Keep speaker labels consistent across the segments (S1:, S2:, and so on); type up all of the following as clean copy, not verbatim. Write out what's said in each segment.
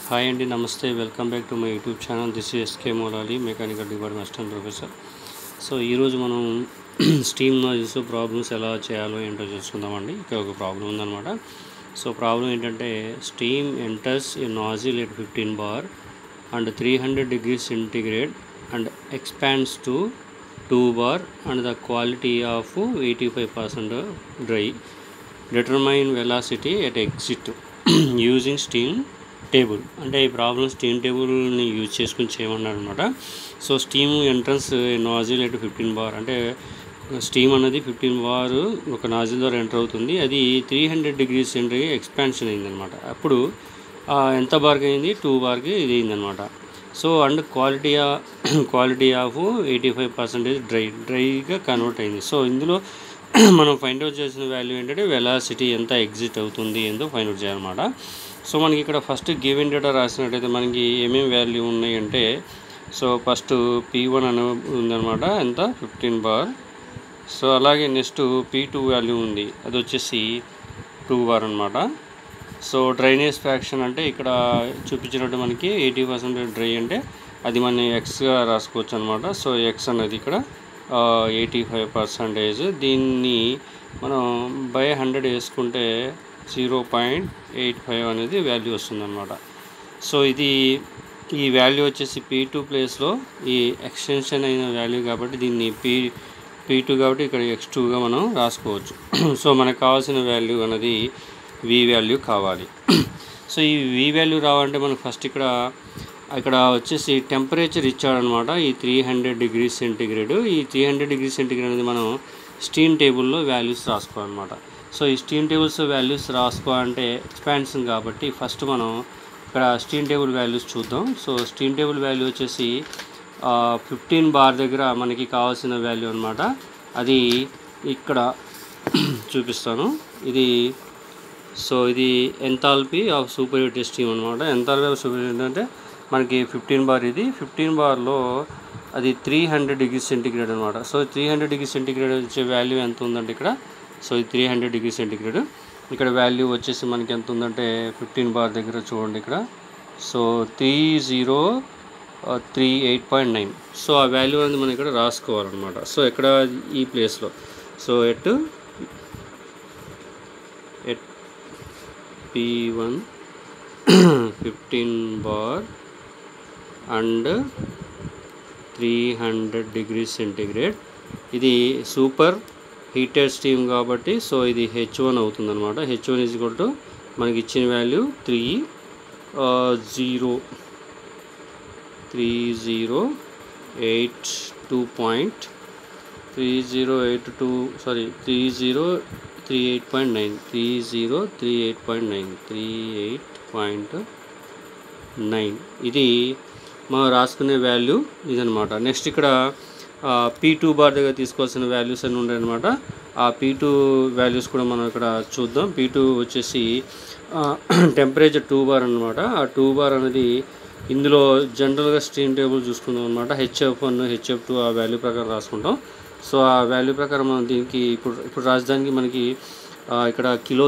S1: Hi అండి, నమస్తే. Welcome back to my YouTube channel. This is SK Moulali, mechanical department assistant professor. So ఈరోజు మనం steam noise problems ఎలా చేయాలో ఏంటో చూసుకుందామండి. ఇక్కడ ఒక ప్రాబ్లం ఉందన్నమాట. సో ప్రాబ్లం ఏంటంటే, steam enters A nozzle at 15 bar and 300 degrees centigrade and expands to 2 bar and the quality of 85% dry. Determine velocity at exit using steam table. అంటే ఈ problem steam టేబుల్ని use చేసుకుని చేయమన్నారు అనమాట. So steam entrance nozzle at 15 bar, అంటే steam అనేది 15 bar ఒక nozzle ద్వారా enter అవుతుంది. అది 300 degrees సెంటీగ్రేడ్ ఎక్స్పాన్షన్ అయిందనమాట. అప్పుడు ఎంత బార్కి అయింది? 2 barకి ఇది అయిందనమాట. సో అండ్ క్వాలిటీ ఆఫ్ 85% డ్రైగా కన్వర్ట్ అయింది. సో ఇందులో మనం ఫైండ్ అవుట్ చేసిన వాల్యూ ఏంటంటే వెలాసిటీ ఎంత ఎగ్జిట్ అవుతుంది ఏందో ఫైండ్ అవుట్ చేయాలన్నమాట. సో మనకి ఇక్కడ ఫస్ట్ గివెన్ డేటా రాసినట్టయితే మనకి ఏమేమి వాల్యూ ఉన్నాయంటే, సో ఫస్ట్ P1 అని ఉందన్నమాట, ఎంత 15 bar. సో అలాగే నెక్స్ట్ P2 వాల్యూ ఉంది, అది వచ్చేసి 2 bar అనమాట. సో డ్రైనేజ్ ఫ్రాక్షన్ అంటే ఇక్కడ చూపించినట్టు మనకి 80% డ్రై అంటే అది మనం ఎక్స్గా రాసుకోవచ్చు అనమాట. సో ఎక్స్ అనేది ఇక్కడ 85%. దీన్ని మనం బై 100 వేసుకుంటే 0.85 అనేది వాల్యూ వస్తుందన్నమాట. సో ఈ వాల్యూ వచ్చేసి P2 ప్లేస్లో ఈ ఎక్స్టెన్షన్ అయిన వాల్యూ కాబట్టి దీన్ని P2 కాబట్టి ఇక్కడ X2గా మనం రాసుకోవచ్చు. సో మనకు కావాల్సిన వాల్యూ అనేది V వాల్యూ కావాలి. సో ఈ V వాల్యూ రావాలంటే మనకు ఫస్ట్ ఇక్కడ వచ్చేసి టెంపరేచర్ ఇచ్చాడనమాట, ఈ 300 degrees centigrade. ఈ 300 degrees centigrade అనేది మనం స్టీమ్ టేబుల్లో వాల్యూస్ రాసుకోవాలన్నమాట. సో ఈ స్టీమ్ టేబుల్స్ వాల్యూస్ రాసుకోవాలంటే ఎక్స్పాన్షన్ కాబట్టి ఫస్ట్ మనం ఇక్కడ స్టీమ్ టేబుల్ వాల్యూస్ చూద్దాం. సో స్టీమ్ టేబుల్ వాల్యూ వచ్చేసి 15 bar దగ్గర మనకి కావాల్సిన వాల్యూ అనమాట. అది ఇక్కడ చూపిస్తాను. ఇది ఎంథాల్పీ ఆఫ్ సూపర్హీట్ స్టీమ్ అనమాట. ఎంథాల్పీ ఆఫ్ సూపర్హీట్ అంటే మనకి 15 bar. ఇది 15 barలో అది 300 degrees centigrade అనమాట. సో 300 degrees centigrade వచ్చే వాల్యూ ఎంత ఉందంటే ఇక్కడ, సో ఇది 300 degrees centigrade. ఇక్కడ వాల్యూ వచ్చేసి మనకి ఎంత ఉందంటే 15 bar దగ్గర చూడండి ఇక్కడ, సో 3038.9. సో ఆ వాల్యూ అనేది మనం ఇక్కడ రాసుకోవాలన్నమాట. సో ఎక్కడ ఈ ప్లేస్లో, so at P1 15 bar and 300 degrees centigrade. ఇది సూపర్ హీటెడ్ స్టీమ్ కాబట్టి సో ఇది H1 అవుతుంది అనమాట. H1 ఈజ్ ఈక్వల్ టు మనకి ఇచ్చిన వాల్యూ 38.9. ఇది మనం రాసుకునే వాల్యూ ఇదనమాట. నెక్స్ట్ ఇక్కడ P2 bar దగ్గర తీసుకోవాల్సిన వాల్యూస్ అన్నీ ఉన్నాయన్నమాట. ఆ P2 వాల్యూస్ కూడా మనం ఇక్కడ చూద్దాం. P2 వచ్చేసి టెంపరేచర్ 2 bar అనమాట. ఆ 2 bar అనేది ఇందులో జనరల్గా స్టీమ్ టేబుల్ చూసుకుందాం అనమాట. HF1 HF2 ఆ వాల్యూ ప్రకారం రాసుకుంటాం. సో ఆ వాల్యూ ప్రకారం మనం దీనికి ఇప్పుడు రాజధానికి మనకి ఇక్కడ kg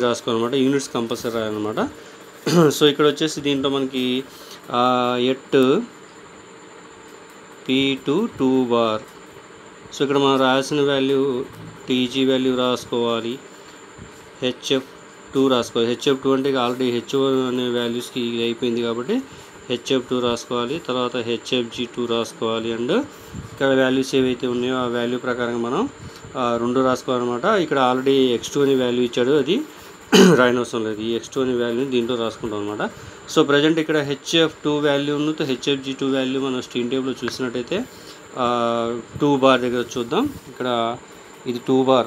S1: రాసుకోవాలన్నమాట. యూనిట్స్ కంపల్సరీ రాయాలన్నమాట. సో ఇక్కడ వచ్చేసి దీంట్లో మనకి ఎట్ P2 2 bar. సో ఇక్కడ మనం రాయాల్సిన వాల్యూ TG వాల్యూ రాసుకోవాలి, HF2 రాసుకోవాలి. HF2 అంటే ఆల్రెడీ H1 అనే వాల్యూస్కి అయిపోయింది కాబట్టి HF2 రాసుకోవాలి. తర్వాత HFG2 రాసుకోవాలి. అండ్ ఇక్కడ వాల్యూస్ ఏవైతే ఉన్నాయో ఆ వాల్యూ ప్రకారంగా మనం 2 రాసుకోవాలన్నమాట. ఇక్కడ ఆల్రెడీ X2 అనే వాల్యూ ఇచ్చాడు, అది రాయనవసరం లేదు. ఈ X2 అనే వాల్యూని దీంట్లో రాసుకుంటాం అనమాట. సో ప్రజెంట్ ఇక్కడ HF2 వాల్యూను HFG2 వాల్యూ మనం స్టీమ్ టేబుల్లో చూసినట్టయితే 2 bar దగ్గర చూద్దాం. ఇక్కడ ఇది 2 bar.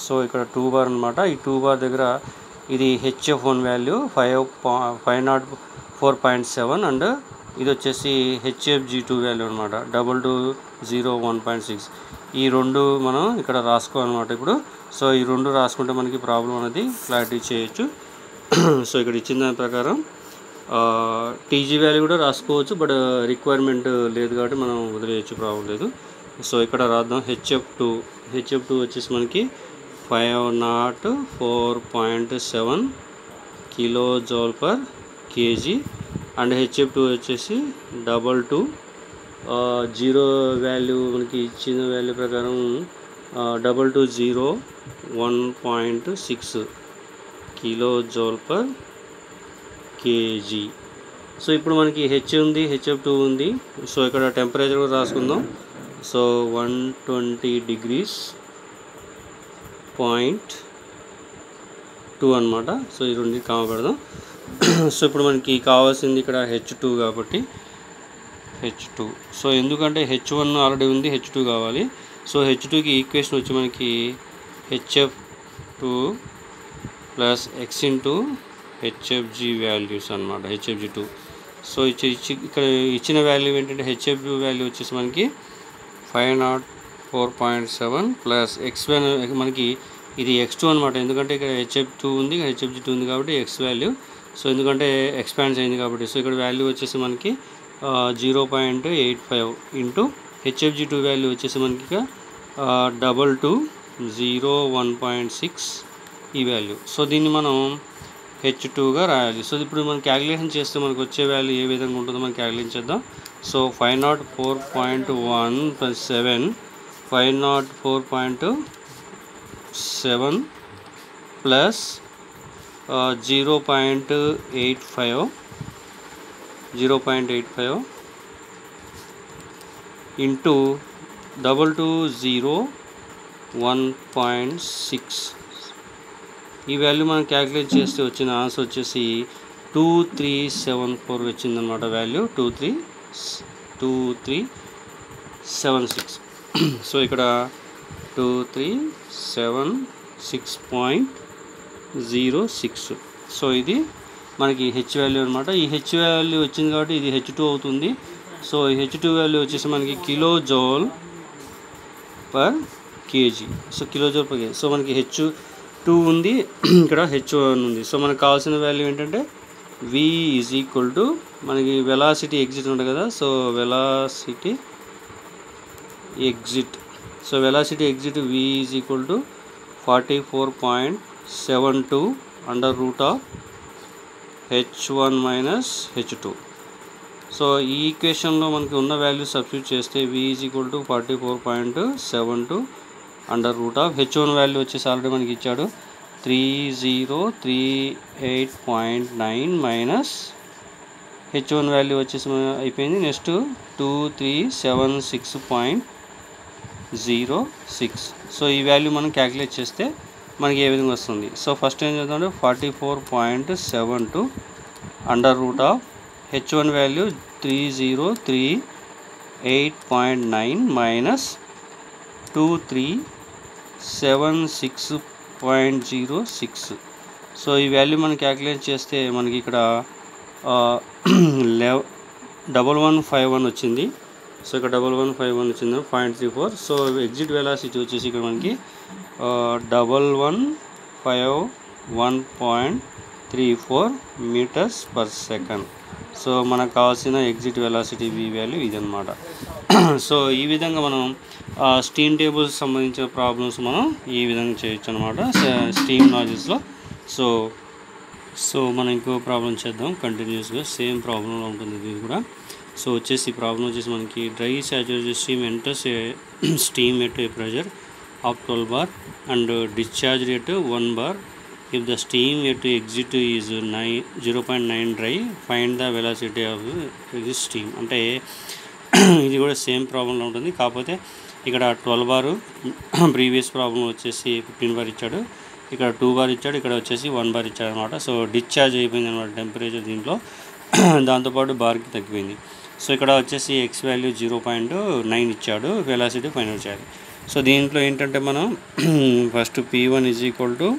S1: సో ఇక్కడ 2 bar అనమాట. ఈ 2 bar దగ్గర ఇది HF1 వాల్యూ 504.7 అండ్ ఇది వచ్చేసి HFG2 వాల్యూ అనమాట 2201.6. ఈ రెండు మనం ఇక్కడ రాసుకోవాలన్నమాట ఇప్పుడు. సో ఈ రెండు రాసుకుంటే మనకి ప్రాబ్లం అనేది క్లారిటీ చేయొచ్చు. సో ఇక్కడ ఇచ్చిన దాని ప్రకారం TG వాల్యూ కూడా రాసుకోవచ్చు, బట్ రిక్వైర్మెంట్ లేదు కాబట్టి మనం వదిలేయచ్చు, ప్రాబ్లం లేదు. సో ఇక్కడ రాద్దాం. HF2 వచ్చేసి మనకి 504.7 కిలోజౌల్ పర్ కేజీ. అండ్ హెచ్ఎఫ్2 వచ్చేసి 22 జీరో వాల్యూ మనకి ఇచ్చిన వాల్యూ ప్రకారం 2201.6 కిలోజౌల్ పర్ కేజీ. సో ఇప్పుడు మనకి హెచ్ ఉంది, హెచ్ఎఫ్2 ఉంది. సో ఇక్కడ టెంపరేచర్ కూడా రాసుకుందాం. సో 120 degrees 0.2 అనమాట. సో ఈ రెండు కామ పెడదాం. సో ఇప్పుడు మనకి కావాల్సింది ఇక్కడ హెచ్2 కాబట్టి హెచ్2. సో ఎందుకంటే హెచ్1 ఆల్రెడీ ఉంది, హెచ్2 కావాలి. సో హెచ్2కి ఈక్వేషన్ వచ్చి మనకి HF two plus X into HFG values అనమాట, హెచ్ఎఫ్జి2. సో ఇక్కడ ఇచ్చిన వాల్యూ ఏంటంటే హెచ్ఎఫ్ వాల్యూ వచ్చేసి మనకి 504.7 ప్లస్ ఎక్స్ మనకి ఇది x2 అనమాట. ఎందుకంటే ఇక్కడ హెచ్ఎఫ్2 ఉంది, హెచ్ఎఫ్జి2 ఉంది కాబట్టి ఎక్స్ వాల్యూ. సో ఎందుకంటే ఎక్స్పాండ్స్ అయింది కాబట్టి. సో ఇక్కడ వాల్యూ వచ్చేసి మనకి 0.85 ఇంటూ హెచ్ఎఫ్జి2 వాల్యూ వచ్చేసి మనకి 2201.6 ఈ వాల్యూ. సో దీన్ని మనం హెచ్2గా రాయాలి. సో ఇప్పుడు మనం క్యాలిక్యులేషన్ చేస్తే మనకు వచ్చే వాల్యూ ఏ విధంగా ఉంటుందో మనం క్యాలిక్యులేట్ చేద్దాం. సో 504.1 ప్లస్ 7 504.7 ప్లస్ 0.85 ఇంటూ 2201.6 ఈ వాల్యూ మనం క్యాలిక్యులేట్ చేస్తే వచ్చిన ఆన్సర్ వచ్చేసి 2374 వచ్చిందనమాట. వాల్యూ 2376. సో ఇక్కడ 2376.06. సో ఇది మనకి హెచ్ వాల్యూ అనమాట. ఈ హెచ్ వాల్యూ వచ్చింది కాబట్టి ఇది హెచ్2 అవుతుంది. సో ఈ హెచ్2 వాల్యూ వచ్చేసి మనకి kilojoule per KG. So kilojoule per KG. So మనకి హెచ్2 ఉంది, ఇక్కడ హెచ్1 ఉంది. సో మనకు కావాల్సిన వాల్యూ ఏంటంటే v ఈజ్ ఈక్వల్ టు మనకి వెలాసిటీ ఎగ్జిట్ ఉంటుంది కదా. So velocity exit. So velocity exit v is equal to 44.72 under root of h1 minus h2. So ఈ ఈక్వేషన్లో మనకి ఉన్న వాల్యూ సబ్స్టిట్యూట్ చేస్తే v is equal to 44.72 under root of H one value వచ్చేసి already మనకి ఇచ్చాడు 3038.9 మైనస్ హెచ్1 వాల్యూ వచ్చేసి అయిపోయింది. నెక్స్ట్ 2376.06. సో ఈ వాల్యూ మనం క్యాలిక్యులేట్ చేస్తే మనకి ఏ విధంగా వస్తుంది. సో ఫస్ట్ ఏం చేద్దామంటే 44.72 under root of H one value 3038.9 minus 2376.06. So ఈ వాల్యూ మనం క్యాలిక్యులేట్ చేస్తే మనకి ఇక్కడ 1151 వచ్చింది. సో ఇక్కడ 1151 వచ్చింది 0.34. సో ఎగ్జిట్ వెలాసిటీ వచ్చేసి ఇక్కడ మనకి 1151.34 మీటర్స్ పర్ సెకండ్. సో మనకు కావాల్సిన ఎగ్జిట్ వెలాసిటీ v వాల్యూ ఇదన్నమాట. సో ఈ విధంగా మనం స్టీమ్ టేబుల్స్ సంబంధించిన ప్రాబ్లమ్స్ మనం ఈ విధంగా చేయొచ్చు అనమాట స్టీమ్ నాజిల్స్లో. సో మనం ఇంకో ప్రాబ్లం చేద్దాం. కంటిన్యూస్గా సేమ్ ప్రాబ్లంలో ఉంటుంది ఇది కూడా. సో వచ్చేసి ప్రాబ్లం వచ్చేసి మనకి dry saturated steam enters steam at a pressure of 12 bar and discharge rate 1 bar. If the steam at exit is 0.9 dry find the velocity of this steam. అంటే ఇది కూడా సేమ్ ప్రాబ్లంలో ఉంటుంది. కాకపోతే ఇక్కడ 12 bar, ప్రీవియస్ ప్రాబ్లం వచ్చేసి 15 bar ఇచ్చాడు. ఇక్కడ 2 bar ఇచ్చాడు, ఇక్కడ వచ్చేసి 1 bar ఇచ్చాడు అనమాట. సో డిశ్చార్జ్ అయిపోయింది అనమాట టెంపరేచర్ దీంట్లో, దాంతోపాటు బార్కి తగ్గిపోయింది. సో ఇక్కడ వచ్చేసి ఎక్స్ వాల్యూ 0.9 ఇచ్చాడు, వెలాసిటీ ఫైండ్ అవుట్ చేయాలి. సో దీంట్లో ఏంటంటే మనం first P1 is equal to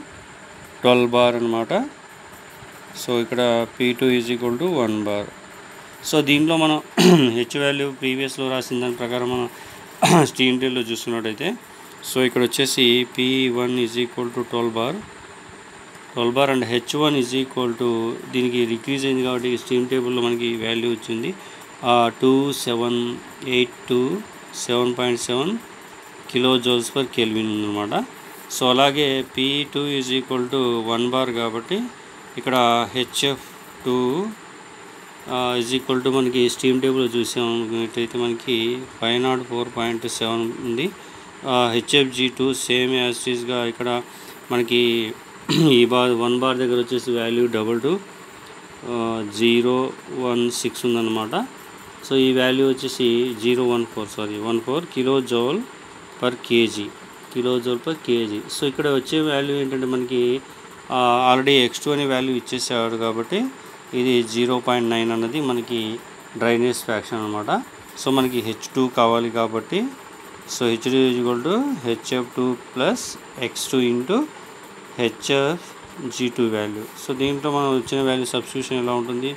S1: 12 bar అనమాట. సో ఇక్కడ P2 is equal to 1 bar. So దీంట్లో మనం హెచ్ వాల్యూ ప్రీవియస్లో రాసిన దాని ప్రకారం మనం స్టీమ్ టేబుల్లో చూసుకున్నట్టయితే సో ఇక్కడ వచ్చేసి P1 is equal to 12 bar and H1 is equal to దీనికి రిక్రీజ్ అయింది కాబట్టి స్టీమ్ టేబుల్లో మనకి వాల్యూ వచ్చింది 2782 7.7 కిలోజౌల్స్ పర్ కెల్విన్ ఉందన్నమాట. సో అలాగే P2 is equal to 1 bar కాబట్టి ఇక్కడ HF2 ఈజ్ ఈక్వల్ టు మనకి స్టీమ్ టేబుల్ చూసామైతే మనకి 504.7 ఉంది. HFG2 సేమ్ యాజ్ టీజ్గా ఇక్కడ మనకి ఈ బార్ 1 బార్ దగ్గర వచ్చేసి వాల్యూ 016 ఉందన్నమాట. సో ఈ వాల్యూ వచ్చేసి 14 kilo joule per KG. So ఇక్కడ వచ్చే వాల్యూ ఏంటంటే మనకి ఆల్రెడీ X2 అనే వాల్యూ ఇచ్చేసాడు కాబట్టి ఇది 0.9 అన్నది మనకి డ్రైనేజ్ ఫ్రాక్షన్ అనమాట. సో మనకి H2 కావాలి కాబట్టి so H2 equal to HF2 plus X2 into HFG2 value. So దీంట్లో మనం వచ్చిన వాల్యూ సబ్స్టిట్యూషన్ ఎలా ఉంటుంది?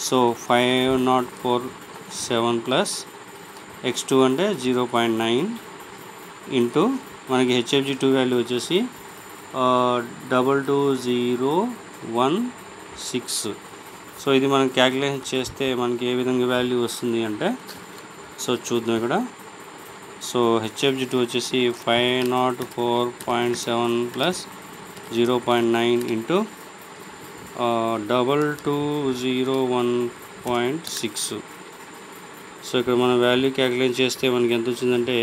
S1: సో 504.7 ప్లస్ X2 అంటే 0.9 ఇంటూ మనకి HFG2 వాల్యూ వచ్చేసి 22016. సో ఇది మనం క్యాలిక్యులేషన్ చేస్తే మనకి ఏ విధంగా వాల్యూ వస్తుంది అంటే సో చూద్దాం ఇక్కడ. సో HFG2 వచ్చేసి 504.7 ప్లస్ 0.9 ఇంటూ 2201.6. సో ఇక్కడ మనం వాల్యూ క్యాలిక్యులేట్ చేస్తే మనకి ఎంత వచ్చిందంటే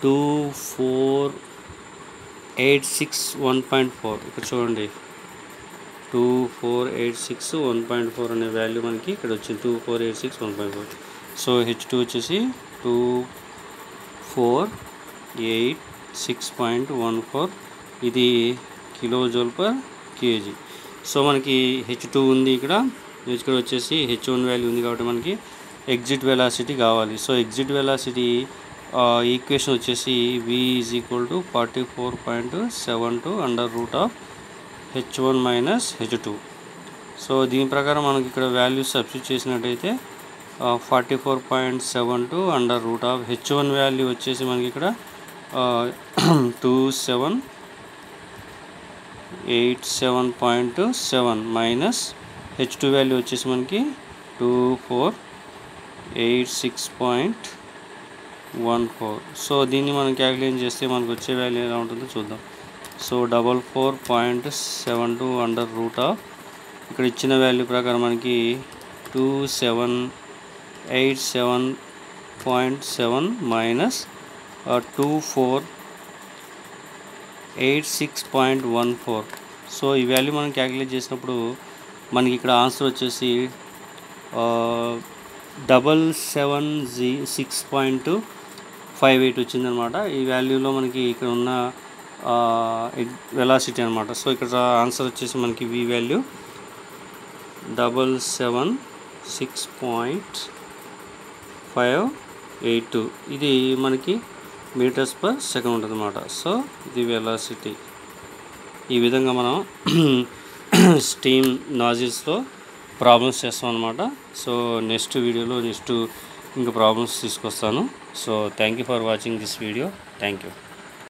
S1: 24861.4. ఇక్కడ చూడండి 24861.4 అనే వాల్యూ మనకి ఇక్కడ వచ్చింది. 24861.4. సో H2 వచ్చేసి 248.6.14 ఇది kilo joule per KG. So మనకి H2 ఉంది ఇక్కడ వచ్చేసి H1 వాల్యూ ఉంది కాబట్టి మనకి ఎగ్జిట్ వెలాసిటీ కావాలి. సో ఎగ్జిట్ వెలాసిటీ ఈక్వేషన్ వచ్చేసి V is equal to 44.72 under root of H1 minus H2. So దీని ప్రకారం మనకి ఇక్కడ వాల్యూ సబ్స్టిట్యూట్ చేసినట్టయితే 44.72 under root of H1 value వచ్చేసి మనకి ఇక్కడ 2787.7 మైనస్ H2 వాల్యూ వచ్చేసి మనకి 2486.14. సో దీన్ని మనం క్యాలిక్యులేట్ చేస్తే మనకు వచ్చే వాల్యూ ఎలా ఉంటుందో చూద్దాం. సో 44.72 అండర్ రూట్ ఆఫ్ ఇక్కడ ఇచ్చిన వాల్యూ ప్రకారం మనకి 2787.7 మైనస్ 2486.14. సో ఈ వాల్యూ మనం క్యాలిక్యులేట్ చేసినప్పుడు మనకి ఇక్కడ ఆన్సర్ వచ్చేసి 776.58 వచ్చిందనమాట. ఈ వాల్యూలో మనకి ఇక్కడ ఉన్న వెలాసిటీ అనమాట. సో ఇక్కడ ఆన్సర్ వచ్చేసి మనకి V వాల్యూ 776.582. ఇది మనకి మీటర్స్ పర్ సెకండ్ ఉంటుంది అన్నమాట. సో ఇది వెలాసిటీ. ఈ విధంగా మనం స్టీమ్ నాజిల్స్లో ప్రాబ్లమ్స్ చేస్తాం అనమాట. సో నెక్స్ట్ వీడియోలో ఇంకా ప్రాబ్లమ్స్ తీసుకొస్తాను. So thank you for watching this video. Thank you.